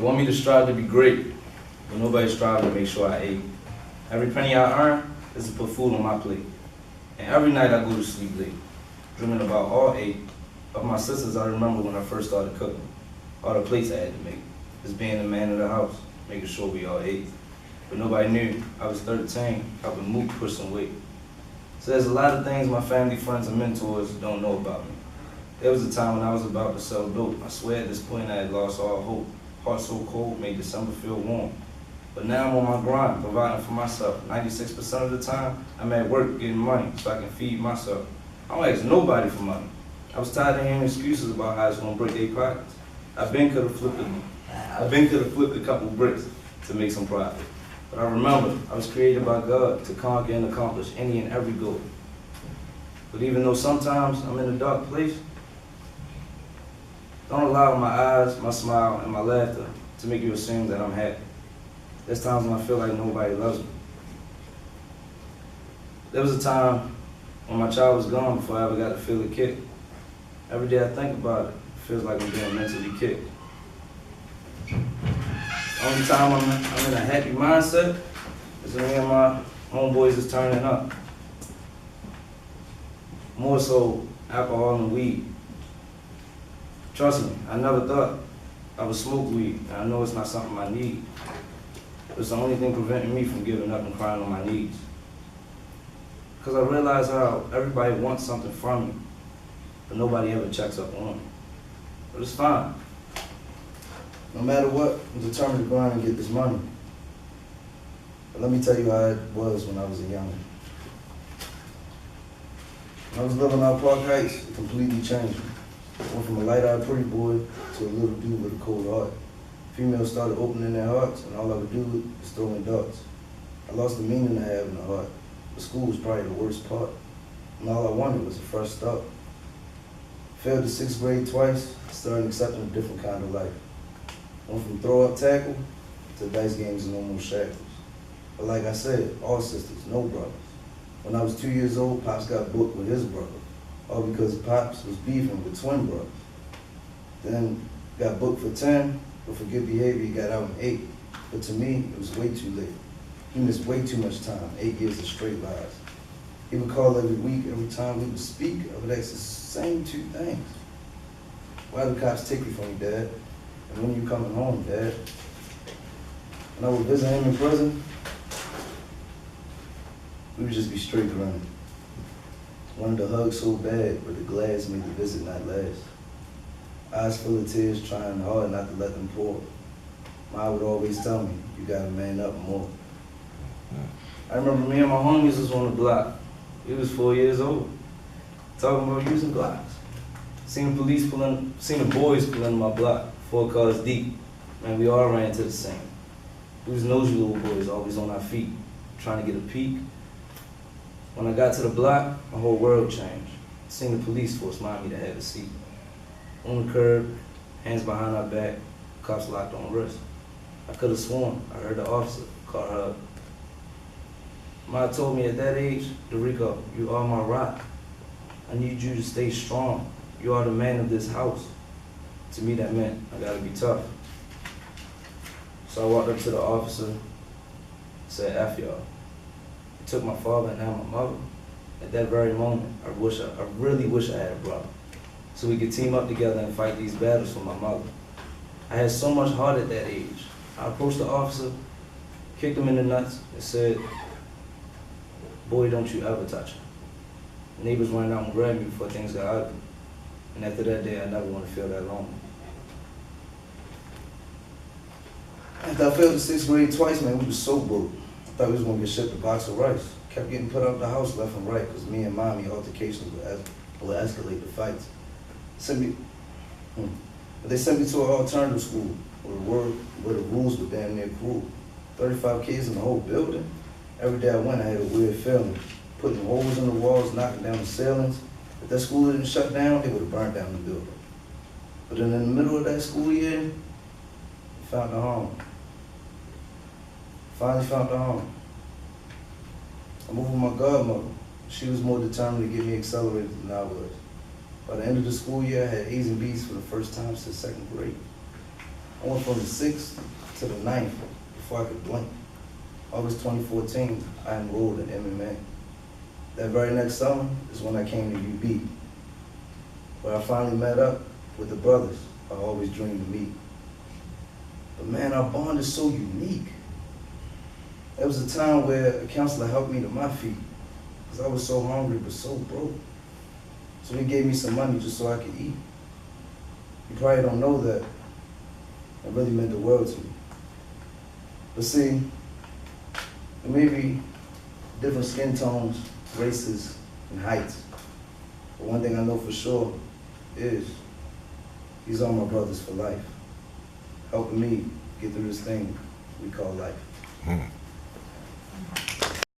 want me to strive to be great, but nobody strives to make sure I ate. Every penny I earn is to put food on my plate. And every night I go to sleep late, dreaming about all 8 of my sisters I remember when I first started cooking. All the plates I had to make, just being the man of the house, making sure we all ate. But nobody knew I was 13, helping Mook push some weight. So there's a lot of things my family, friends, and mentors don't know about me. There was a time when I was about to sell dope. I swear at this point I had lost all hope. Heart so cold made December feel warm. But now I'm on my grind, providing for myself. 96% of the time, I'm at work getting money so I can feed myself. I don't ask nobody for money. I was tired of hearing excuses about how it's gonna break their pockets. I could have flipped a couple bricks to make some profit. But I remember, I was created by God to conquer and accomplish any and every goal. But even though sometimes I'm in a dark place, don't allow my eyes, my smile, and my laughter to make you assume that I'm happy. There's times when I feel like nobody loves me. There was a time when my child was gone before I ever got to feel a kick. Every day I think about it, it feels like I'm being mentally kicked. The only time I'm in a happy mindset is when me and my homeboys is turning up. More so alcohol and weed. Trust me, I never thought I would smoke weed, and I know it's not something I need. It's the only thing preventing me from giving up and crying on my knees. Because I realize how everybody wants something from me, but nobody ever checks up on me. But it's fine. No matter what, I'm determined to grind and get this money. But let me tell you how it was when I was a youngin'. When I was living out Park Heights, it completely changed me. I went from a light-eyed pretty boy to a little dude with a cold heart. Females started opening their hearts, and all I would do was throwing darts. I lost the meaning I have in the heart, but school was probably the worst part. And all I wanted was a fresh start. Failed the 6th grade twice, started accepting a different kind of life. Went from throw-up tackle to dice games and no more shackles. But like I said, all sisters, no brothers. When I was 2 years old, Pops got booked with his brother, all because Pops was beefing with twin brothers. Then got booked for 10, but for good behavior, he got out in 8. But to me, it was way too late. He missed way too much time, 8 years of straight lies. He would call every week, every time we would speak, I would ask the same 2 things. Why do cops take you from me, Dad? And when are you coming home, Dad? When I would visit him in prison, we would just be straight running. Wanted to hug so bad, but the glass made the visit not last. Eyes full of tears, trying hard not to let them pour. Ma would always tell me, you gotta man up more. I remember me and my homies was on the block. We was 4 years old, talking about using Glocks. Seen the boys pulling my block, 4 cars deep. Man, we all ran to the scene. We was nosy little boys, always on our feet, trying to get a peek. When I got to the block, my whole world changed. Seen the police force mind me to have a seat. On the curb, hands behind our back, cops locked on wrist. I could have sworn I heard the officer call her up. Ma told me at that age, Derricko, you are my rock. I need you to stay strong. You are the man of this house. To me, that meant I gotta be tough. So I walked up to the officer, said, F y'all. He took my father and now my mother. At that very moment, I really wish I had a brother, so we could team up together and fight these battles for my mother. I had so much heart at that age. I approached the officer, kicked him in the nuts, and said, boy, don't you ever touch him. Neighbors ran out and grabbed me before things got ugly. And after that day, I never want to feel that lonely. After I failed the 6th grade twice, man, we was so broke. I thought we was gonna get shipped a box of rice. Kept getting put out the house left and right, because me and Mommy altercations would escalate the fights. They sent me to an alternative school where the rules were damn near cruel. 35 kids in the whole building. Every day I went, I had a weird feeling. Putting holes in the walls, knocking down the ceilings. If that school didn't shut down, they would have burned down the building. But then in the middle of that school year, I found a home. Finally found a home. I moved with my godmother. She was more determined to get me accelerated than I was. By the end of the school year, I had A's and B's for the first time since 2nd grade. I went from the 6th to the 9th before I could blink. August 2014, I enrolled in MMA. That very next summer is when I came to UB, where I finally met up with the brothers I always dreamed to meet. But man, our bond is so unique. There was a time where a counselor helped me to my feet, because I was so hungry but so broke. So he gave me some money just so I could eat. You probably don't know that. It really meant the world to me. But see, there may be different skin tones, races, and heights. But one thing I know for sure is these are my brothers for life, helping me get through this thing we call life.